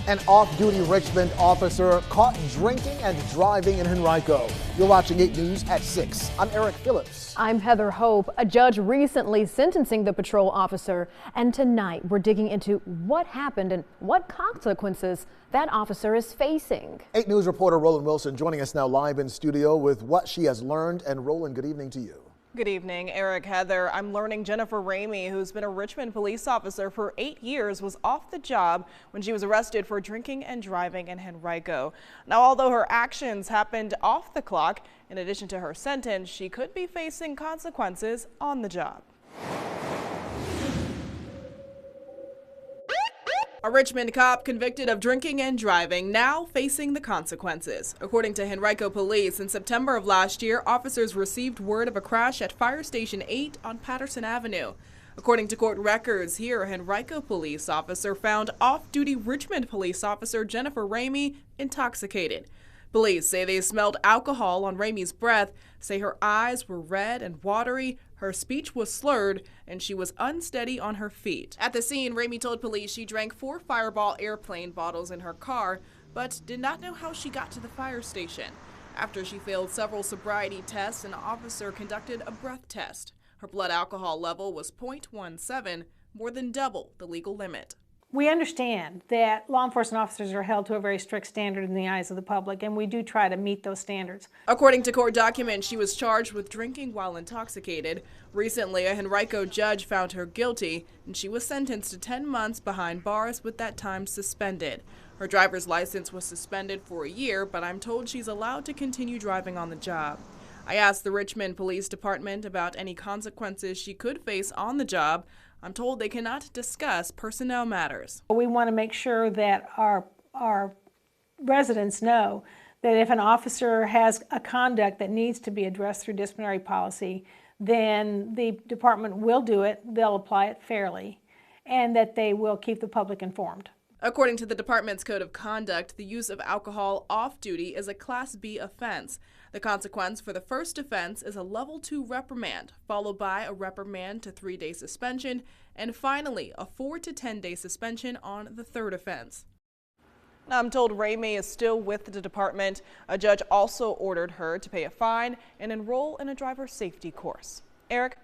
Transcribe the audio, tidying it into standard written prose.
An off-duty Richmond officer caught drinking and driving in Henrico. You're watching 8 News at 6. I'm Eric Phillips. I'm Heather Hope. A judge recently sentencing the patrol officer. And tonight we're digging into what happened and what consequences that officer is facing. 8 News reporter Roland Wilson joining us now live in studio with what she has learned. And Roland, good evening to you. Good evening, Eric, Heather. I'm learning Jennifer Ramey, who's been a Richmond police officer for 8 years, was off the job when she was arrested for drinking and driving in Henrico. Now, although her actions happened off the clock, in addition to her sentence, she could be facing consequences on the job. A Richmond cop convicted of drinking and driving now facing the consequences. According to Henrico Police, in September of last year, officers received word of a crash at Fire Station 8 on Patterson Avenue. According to court records here, a Henrico police officer found off-duty Richmond police officer Jennifer Ramey intoxicated. Police say they smelled alcohol on Ramey's breath, say her eyes were red and watery, her speech was slurred, and she was unsteady on her feet. At the scene, Ramey told police she drank 4 Fireball airplane bottles in her car, but did not know how she got to the fire station. After she failed several sobriety tests, an officer conducted a breath test. Her blood alcohol level was .17, more than double the legal limit. We understand that law enforcement officers are held to a very strict standard in the eyes of the public, and we do try to meet those standards. According to court documents, she was charged with drinking while intoxicated. Recently, a Henrico judge found her guilty, and she was sentenced to 10 months behind bars with that time suspended. Her driver's license was suspended for a year, but I'm told she's allowed to continue driving on the job. I asked the Richmond Police Department about any consequences she could face on the job. I'm told they cannot discuss personnel matters. We want to make sure that our residents know that if an officer has a conduct that needs to be addressed through disciplinary policy, then the department will do it, they'll apply it fairly, and that they will keep the public informed. According to the department's code of conduct, the use of alcohol off-duty is a Class B offense. The consequence for the first offense is a Level 2 reprimand, followed by a reprimand to 3-day suspension, and finally a 4 to 10-day suspension on the third offense. Now, I'm told Ramey is still with the department. A judge also ordered her to pay a fine and enroll in a driver safety course. Eric?